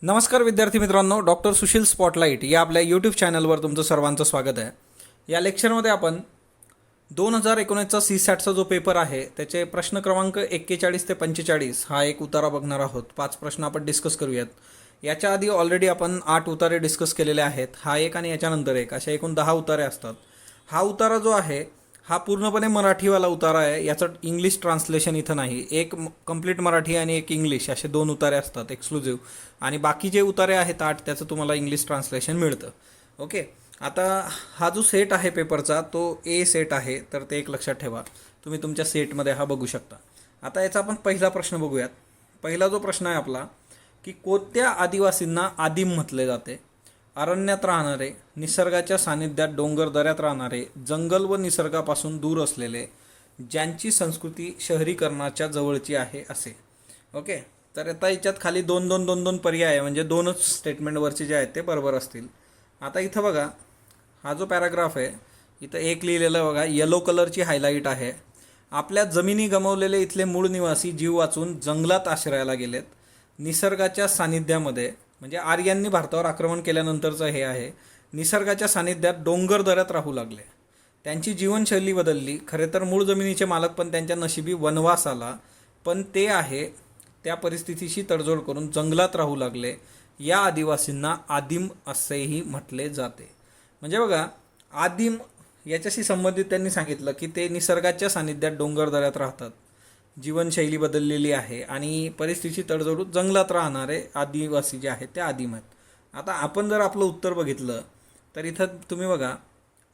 नमस्कार विद्यार्थी मित्रांनो, डॉक्टर सुशील स्पॉटलाईट या आपल्या यूट्यूब चॅनलवर तुमचं सर्वांचं स्वागत आहे. या लेक्चरमध्ये आपण 2019चा CSATचा जो पेपर आहे त्याचे प्रश्न क्रमांक 41 ते 45 हा एक उतारा बघणार आहोत. 5 प्रश्न आपण डिस्कस करूयात. याच्या आधी ऑलरेडी आपण 8 उतारे डिस्कस केलेले आहेत. हा एक आणि याच्यानंतर एक अशा एकूण 10 उतारे असतात. हा उतारा जो आहे हा पूर्णपणे मराठीवाला उतारा आहे. याचं इंग्लिश ट्रान्सलेशन इथं नाही. एक कंप्लीट मराठी आणि एक इंग्लिश असे 2 उतारे असतात एक्सक्लुझिव्ह, आणि बाकी जे उतारे आहेत 8 त्याचं तुम्हाला इंग्लिश ट्रान्सलेशन मिळतं. ओके, आता हा जो सेट आहे पेपरचा तो ए सेट आहे, तर ते एक लक्षात ठेवा. तुम्ही तुमच्या सेटमध्ये हा बघू शकता. आता याचा आपण पहिला प्रश्न बघूयात. पहिला जो प्रश्न आहे आपला की कोणत्या आदिवासींना आदिम म्हटले जाते? अरण्यात राहणारे, निसर्गाच्या सानिध्यात डोंगर दऱ्यात राहणारे, जंगल व निसर्गापासून दूर असलेले, ज्यांची संस्कृती शहरीकरणाच्या जवळची आहे असे. ओके, तर आता याच्यात खाली 2 पर्याय आहे, म्हणजे 2च स्टेटमेंटवरचे जे आहेत ते बरोबर असतील. आता इथं बघा, हा जो पॅराग्राफ आहे इथं एक लिहिलेलं बघा, येलो कलरची हायलाईट आहे. आपल्या जमिनी गमावलेले इथले मूळ निवासी जीव वाचून जंगलात आश्रयाला गेलेत. निसर्गाच्या सानिध्यामध्ये, म्हणजे आर्यांनी भारतावर आक्रमण केल्यानंतरचं हे आहे, निसर्गाच्या सानिध्यात डोंगर दऱ्यात राहू लागले. त्यांची जीवनशैली बदलली. खरे तर मूळ जमिनीचे मालक पण त्यांच्या नशिबी वनवास आला, पण ते आहे त्या परिस्थितीशी तडजोड करून जंगलात राहू लागले. या आदिवासींना आदिम असेही म्हटले जाते. म्हणजे बघा, आदिम याच्याशी संबंधित त्यांनी सांगितलं की ते निसर्गाच्या सानिध्यात डोंगर दऱ्यात राहतात, जीवनशैली बदललेली आहे आणि परिस्थितीची तडजोड जंगलात राहणारे आदिवासी जे आहेत ते आदिम आहेत. आता आपण जर आपलं उत्तर बघितलं तर इथं तुम्ही बघा,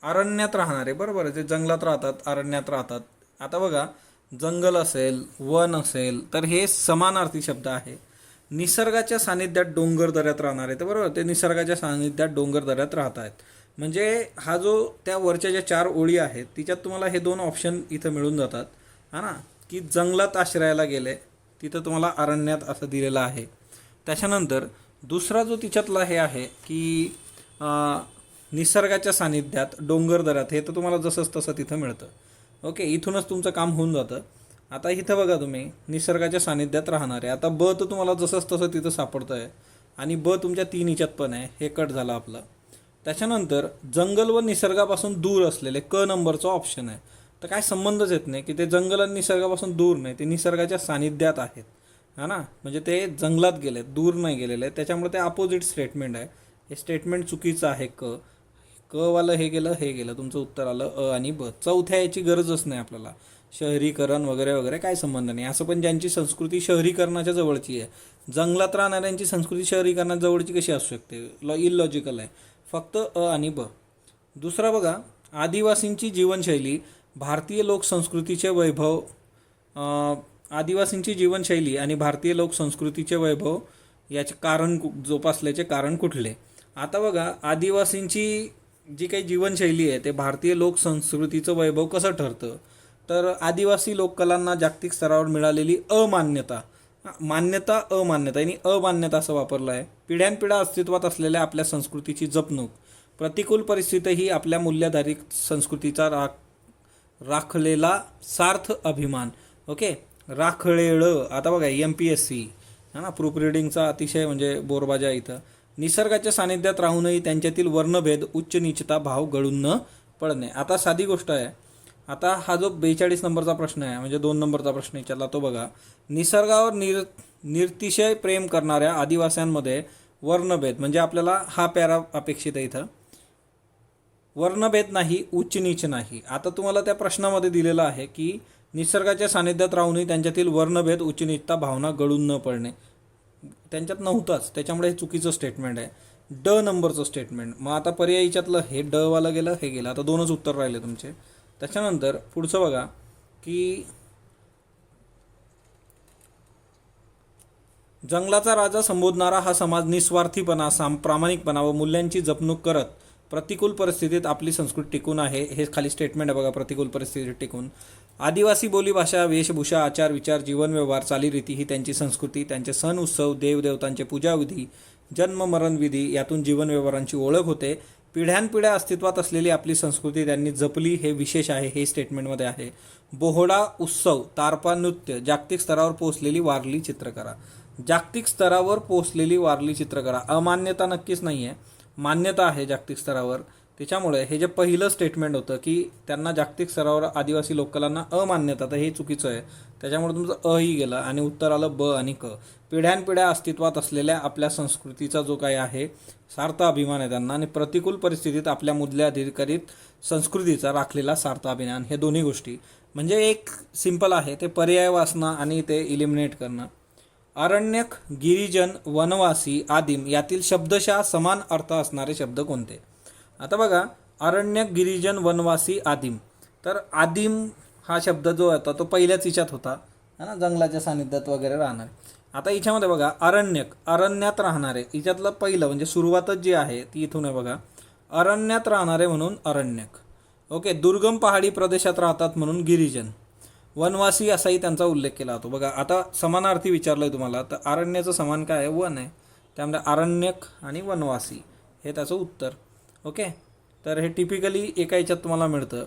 अरण्यात राहणारे, बरोबर आहे, ते जंगलात राहतात, अरण्यात राहतात. आता बघा, जंगल असेल, वन असेल, तर हे समानार्थी शब्द आहे. निसर्गाच्या सानिध्यात डोंगर दऱ्यात राहणारे, तर बरोबर ते निसर्गाच्या सानिध्यात डोंगर दऱ्यात राहत आहेत. म्हणजे हा जो त्या वरच्या ज्या 4 ओळी आहेत तिच्यात तुम्हाला हे 2 ऑप्शन इथं मिळून जातात, हा ना, की जंगलात आश्रयाला गेले, तिथं तुम्हाला अरण्यात असं दिलेलं आहे. त्याच्यानंतर दुसरा जो तिच्यातला हे आहे की निसर्गाच्या सानिध्यात डोंगर दऱ्यात, हे तर तुम्हाला जसंच तसं तिथं मिळतं. ओके, इथूनच तुमचं काम होऊन जातं. आता इथं बघा तुम्ही, निसर्गाच्या सानिध्यात राहणारे, आता ब तर तुम्हाला जसंच तसं तिथं सापडतं आहे आणि ब तुमच्या 3 हिच्यात पण आहे, हे कट झालं आपलं. त्याच्यानंतर जंगल व निसर्गापासून दूर असलेले क नंबरचा ऑप्शन आहे. तर काय संबंधच येत नाही की ते जंगल आणि निसर्गापासून दूर नाही, ते निसर्गाच्या सानिध्यात आहेत, हा ना, म्हणजे ते जंगलात गेलेत, दूर नाही गेलेले आहेत. त्याच्यामुळे ते अपोजिट स्टेटमेंट आहे. हे स्टेटमेंट चुकीचं आहे. क वालं हे गेलं, तुमचं उत्तर आलं अ आणि ब. चौथ्या याची गरजच नाही आपल्याला. शहरीकरण वगैरे वगैरे काय संबंध नाही. असं पण ज्यांची संस्कृती शहरीकरणाच्या जवळची आहे, जंगलात राहणाऱ्यांची संस्कृती शहरीकरणाच्या जवळची कशी असू शकते? इलॉजिकल आहे. फक्त अ आणि ब. दुसरा बघा, आदिवासींची जीवनशैली भारतीय लोकसंस्कृतीचे वैभव, आदिवासींची जीवनशैली आणि भारतीय लोकसंस्कृतीचे वैभव याचे कारण जोपासल्याचे कारण कुठले? आता बघा, आदिवासींची जी काही जीवनशैली आहे ते भारतीय लोकसंस्कृतीचं वैभव कसं ठरतं? तर आदिवासी लोककलांना जागतिक स्तरावर मिळालेली अमान्यता, अमान्यता आणि अमान्यता असं वापरलं आहे. पिढ्यानपिढ्या अस्तित्वात असलेल्या आपल्या संस्कृतीची जपणूक, प्रतिकूल परिस्थितीही आपल्या मूल्याधारित संस्कृतीचा राखलेला सार्थ अभिमान. ओके, राखलेलं. आता बघा, MPSC हा ना, प्रूफ रिडिंगचा अतिशय म्हणजे बोरबाजा इथं. निसर्गाच्या सानिध्यात राहूनही त्यांच्यातील वर्णभेद, उच्च नीचता भाव गळून न पडणे. आता साधी गोष्ट आहे. आता हा जो 42 नंबरचा प्रश्न आहे, म्हणजे 2 नंबरचा प्रश्न विचारला, तो बघा, निसर्गावर निरतिशय प्रेम करणाऱ्या आदिवासींमध्ये वर्णभेद, म्हणजे आपल्याला हा पॅरा अपेक्षित आहे इथं. वर्णभेद नाही, उच्च नीच नाही. आता तुम्हाला त्या प्रश्नामध्ये दिलेलं आहे की निसर्गाच्या सानिध्यात राहूनही त्यांच्यातील वर्णभेद, उच्च नीचता भावना गळून न पडणे. त्यांच्यात नव्हताच, त्याच्यामुळे हे चुकीचं स्टेटमेंट आहे. ड नंबरचं स्टेटमेंट. मग आता पर्याय याच्यातलं हे ड वाला गेलं, हे गेलं. आता 2च उत्तर राहिले तुमचे. त्याच्यानंतर पुढचं बघा की जंगलाचा राजा संबोधणारा हा समाज निस्वार्थीपणा, प्रामाणिकपणा व मूल्यांची जपणूक करत प्रतिकूल परिस्थितीत आपली संस्कृती टिकून आहे. हे खाली स्टेटमेंट आहे बघा, प्रतिकूल परिस्थितीत टिकून. आदिवासी बोलीभाषा, वेशभूषा, आचार विचार, जीवनव्यवहार, चालीरीती ही त्यांची संस्कृती. त्यांचे सण उत्सव, देवदेवतांचे पूजाविधी, जन्म मरणविधी यातून जीवनव्यवहारांची ओळख होते. पिढ्यानपिढ्या अस्तित्वात असलेली आपली संस्कृती त्यांनी जपली, हे विशेष आहे, हे स्टेटमेंटमध्ये आहे. बोहडा उत्सव, तारपा नृत्य, जागतिक स्तरावर पोहोचलेली वारली चित्रकला. जागतिक स्तरावर पोहोचलेली वारली चित्रकला. अमान्यता नक्कीच नाही आहे, मान्यता आहे जागतिक स्तरावर. त्याच्यामुळे हे जे पहिलं स्टेटमेंट होतं की त्यांना जागतिक स्तरावर आदिवासी लोककलांना अमान्यता, तर हे चुकीचं आहे. त्याच्यामुळे तुमचं ही गेलं आणि उत्तर आलं ब आणि क. पिढ्यानपिढ्या अस्तित्वात असलेल्या आपल्या संस्कृतीचा जो काही आहे सार्थ अभिमान आहे त्यांना, आणि प्रतिकूल परिस्थितीत आपल्या मूल्याधिकारित संस्कृतीचा राखलेला सार्थ अभिमान, हे दोन्ही गोष्टी म्हणजे एक सिंपल आहे ते पर्याय वाचणं आणि ते इलिमिनेट करणं. अरण्यक, गिरिजन, वनवासी, आदिम यातील शब्दशः समान अर्थ असणारे शब्द कोणते? आता बघा, अरण्यक, गिरिजन, वनवासी, आदिम. तर आदिम हा शब्द जो होता तो पहिल्याच हिच्यात होता है ना, जंगलाच्या सानिध्यात वगैरे राहणारे. आता हिच्यामध्ये बघा, अरण्यक, अरण्यात राहणारे, हिच्यातलं पहिलं म्हणजे सुरुवातच जी आहे ती इथून आहे बघा, अरण्यात राहणारे म्हणून अरण्यक. ओके, दुर्गम पहाडी प्रदेशात राहतात म्हणून गिरिजन. वनवासी असाही त्यांचा उल्लेख केला जातो. बघा, आता समानार्थी विचारलं आहे तुम्हाला, तर अरण्याचं समान काय आहे? वन आहे. त्यामुळे अरण्यक आणि वनवासी हे त्याचं उत्तर. ओके, तर हे टिपिकली एका याच्यात तुम्हाला मिळतं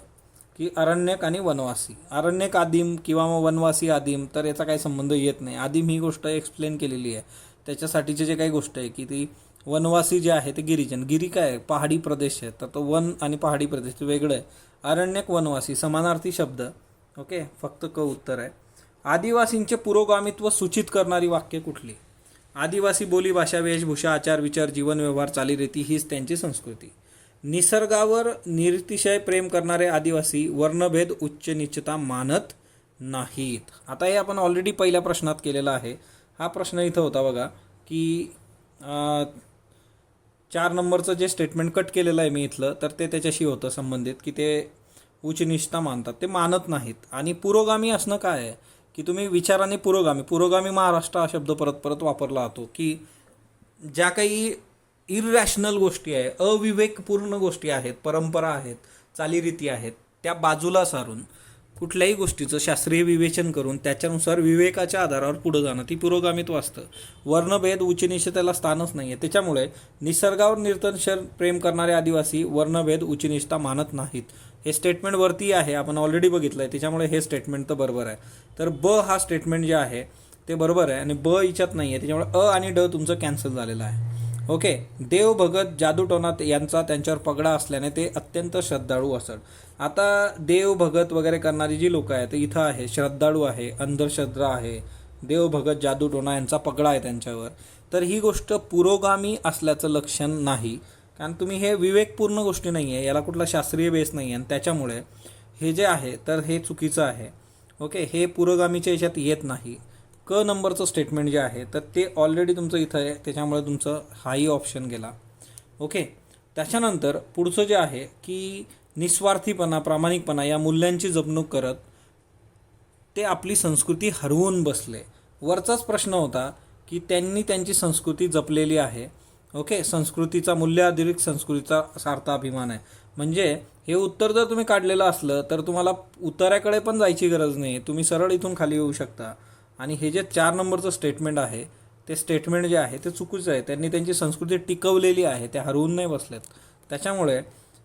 की अरण्यक आणि वनवासी. अरण्यक आदिम किंवा मग वनवासी आदिम, तर याचा काही संबंध येत नाही. आदिम ही गोष्ट एक्सप्लेन केलेली आहे, त्याच्यासाठीचे जे काही गोष्ट आहे की ती वनवासी जे आहे ते गिरिजन. गिरी काय आहे? पहाडी प्रदेश आहे, तर तो वन आणि पहाडी प्रदेश वेगळं आहे. अरण्यक, वनवासी समानार्थी शब्द. ओके, फक्त क उत्तर आहे. आदिवासींचे पुरोगामित्व सूचित करणारी वाक्य कुठली? आदिवासी बोली, भाषा, वेशभूषा, आचार विचार, जीवन व्यवहार, चालीरीती हीच त्यांची संस्कृती. निसर्गावर निरतिशय प्रेम करणारे आदिवासी वर्णभेद उच्च नीचता मानत नाहीत. आता हे आपण ऑलरेडी पहिल्या प्रश्नात केलेला आहे. हा प्रश्न इथं होता बघा की 4 नंबरचं जे स्टेटमेंट कट केलेलं आहे मी इथलं, तर ते त्याच्याशी होतं संबंधित की ते उच्च निष्ठा मानतात, ते मानत नाहीत. आणि पुरोगामी असणं काय आहे की तुम्ही विचाराने पुरोगामी महाराष्ट्र हा शब्द परत परत वापरला जातो की ज्या काही इररॅशनल गोष्टी आहे, अविवेकपूर्ण गोष्टी आहेत, परंपरा आहेत, चालीरीती आहेत, त्या बाजूला सारून कुठल्याही गोष्टीचं शास्त्रीय विवेचन करून त्याच्यानुसार विवेकाच्या आधारावर पुढे जाणं, ती पुरोगामित्व असतं. वर्णभेद उच्चनीच त्याला स्थानच नाही आहे. त्याच्यामुळे निसर्गावर निरंतर प्रेम करणारे आदिवासी वर्णभेद उच्चनीचता मानत नाहीत. हे स्टेटमेंट वरती आहे, आपण ऑलरेडी बघितलं आहे, त्याच्यामुळे हे स्टेटमेंट तर बरोबर आहे. तर ब हा स्टेटमेंट जे आहे ते बरोबर आहे आणि ब हिच्यात नाही आहे, त्याच्यामुळे अ आणि ड तुमचं कॅन्सल झालेलं आहे. ओके, देव भगत, जादूटोणा यांचा त्यांच्यावर पगडा असल्याने ते अत्यंत श्रद्धाळू असत. आता देव भगत वगैरे करणारी जी लोक आहेत इथं आहे, श्रद्धाळू आहे, अंधश्रद्धा आहे, देव भगत, जादूटोणा यांचा पगडा आहे त्यांच्यावर. तर ही गोष्ट पुरोगामी असल्याचं लक्षण नाही, कारण तुम्ही हे विवेकपूर्ण गोष्टी नाही आहे, याला कुठला शास्त्रीय बेस नाही आहे, आणि त्याच्यामुळे हे जे आहे तर हे चुकीचं आहे. ओके, हे पुरोगामीच्या याच्यात येत नाही. क नंबरचं स्टेटमेंट जे आहे तर ते ऑलरेडी तुमचं इथं आहे, त्याच्यामुळे तुमचं हाही ऑप्शन गेला. ओके, त्याच्यानंतर पुढचं जे आहे की निस्वार्थीपणा, प्रामाणिकपणा या मूल्यांची जपणूक करत ते आपली संस्कृती हरवून बसले. वरचाच प्रश्न होता की त्यांनी त्यांची संस्कृती जपलेली आहे. ओके, संस्कृतीचा मूल्याधिरित संस्कृतीचा सार्थ अभिमान आहे. म्हणजे हे उत्तर जर तुम्ही काढलेलं असलं तर तुम्हाला उत्तराकडे पण जायची गरज नाही, तुम्ही सरळ इथून खाली येऊ शकता. आणि हे जे 4 नंबरचं स्टेटमेंट आहे ते स्टेटमेंट जे आहे ते चुकीचं आहे. त्यांनी त्यांची संस्कृती टिकवलेली आहे, ते हरवून नाही बसलेत. त्याच्यामुळे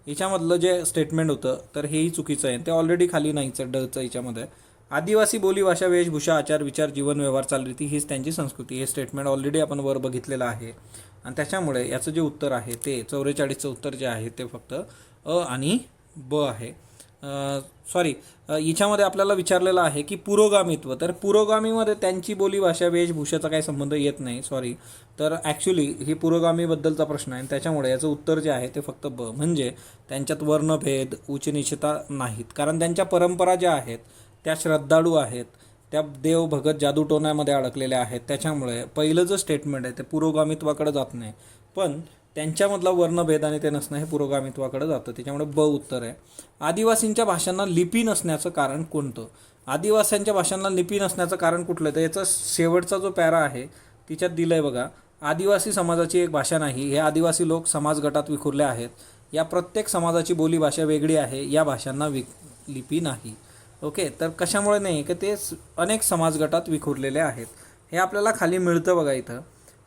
याच्यामधलं जे स्टेटमेंट होतं तर हेही चुकीचं आहे, ते ऑलरेडी खाली नाहीचं डचं याच्यामध्ये. आदिवासी बोली, भाषा, वेशभूषा, आचार विचार, जीवन व्यवहार, चालीरीती हीच त्यांची संस्कृती, हे स्टेटमेंट ऑलरेडी आपण वर बघितलेलं आहे. आणि त्याच्यामुळे याचं जे उत्तर आहे ते 44चं उत्तर जे आहे ते फक्त अ आणि ब आहे. सॉरी, याच्यामध्ये आपल्याला विचारलेलं आहे की पुरोगामित्व, तर पुरोगामीमध्ये त्यांची बोली, भाषा, वेशभूषेचा काही संबंध येत नाही. सॉरी, तर ॲक्च्युली ही पुरोगामीबद्दलचा प्रश्न आहे, त्याच्यामुळे याचं उत्तर जे आहे ते फक्त ब, म्हणजे त्यांच्यात वर्णभेद उच्चनीचता नाहीत, कारण त्यांच्या परंपरा ज्या आहेत त्या श्रद्धाळू आहेत, त्या देव भगत जादूटोण्यामध्ये अडकलेल्या आहेत. त्याच्यामुळे पहिलं जे स्टेटमेंट आहे ते पुरोगामित्वाकडे जात नाही, पण त्यांच्यामधला वर्णभेद आणि ते नसणं हे पुरोगामित्वाकडे जातं, त्याच्यामुळे ब उत्तर आहे. आदिवासींच्या भाषांना लिपी नसण्याचं कारण कोणतं? आदिवासींच्या भाषांना लिपी नसण्याचं कारण कुठलं? तर याचा शेवटचा जो पॅरा आहे तिच्यात दिलं आहे बघा, आदिवासी समाजाची एक भाषा नाही, हे आदिवासी लोक समाज गटात विखुरले आहेत, या प्रत्येक समाजाची बोली भाषा वेगळी आहे, या भाषांना लिपी नाही. ओके, तर कशामुळे नाही की ते अनेक समाज गटात विखुरलेले आहेत. हे आपल्याला खाली मिळतं बघा इथं.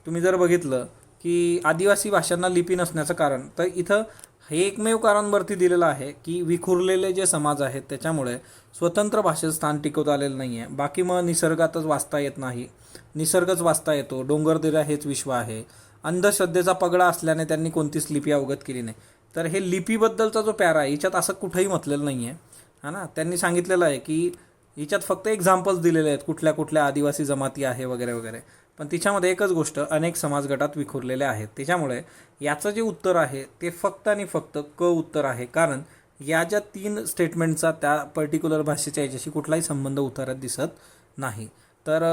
तुम्ही जर बघितलं की आदिवासी भाषांना लिपी नसण्याचं कारण, तर इथं हे एकमेव कारण वरती दिलेलं आहे की विखुरलेले जे समाज आहेत त्याच्यामुळे स्वतंत्र भाषेत स्थान टिकवता आलेलं नाही आहे. बाकी मग निसर्गातच वाचता येत नाही, निसर्गच वाचता येतो, डोंगरदऱ्या हेच विश्व आहे. अंधश्रद्धेचा पगडा असल्याने त्यांनी कोणतीच लिपी अवगत केली नाही. तर हे लिपीबद्दलचा जो पॅरा आहे याच्यात असं कुठंही म्हटलेलं नाही आहे, हा ना. त्यांनी सांगितलेलं आहे की याच्यात फक्त एक्झाम्पल्स दिलेले आहेत कुठल्या कुठल्या आदिवासी जमाती आहे वगैरे वगैरे, पण तिच्यामध्ये एकच गोष्ट अनेक समाजगटात विखुरलेले आहेत. त्याच्यामुळे याचं जे उत्तर आहे ते फक्त आणि फक्त क उत्तर आहे, कारण या ज्या 3 स्टेटमेंटचा त्या पर्टिक्युलर भाषेच्या याच्याशी कुठलाही संबंध उतारात दिसत नाही. तर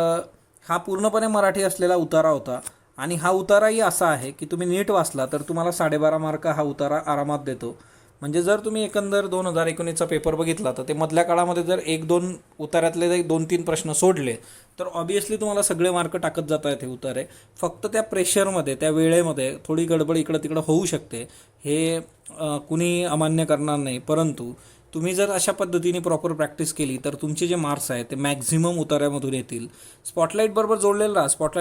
हा पूर्णपणे मराठी असलेला उतारा होता आणि हा उताराही असा आहे की तुम्ही नीट वाचला तर तुम्हाला 12.5 मार्क हा उतारा आरामात देतो. म्हणजे जर तुम्ही एकंदर 2019चा पेपर बघितला तर ते मधल्या काळामध्ये जर 1-2 उताऱ्यातले 2-3 प्रश्न सोडले तर ऑब्वियसली तुम्हाला सगळे मार्क टाकत जात आहेत हे उतारे. फक्त त्या प्रेशरमध्ये, त्या वेळेमध्ये थोडी गडबड इकडं तिकडं होऊ शकते, हे कुणी अमान्य करणार नाही. परंतु तुम्ही जर अशा पद्धतीने प्रॉपर प्रॅक्टिस केली तर तुमचे जे मार्क्स आहेत ते मॅक्झिमम उतार्यामधून येतील. स्पॉटलाईट बरोबर जोडलेलं राहा. स्पॉटलाईट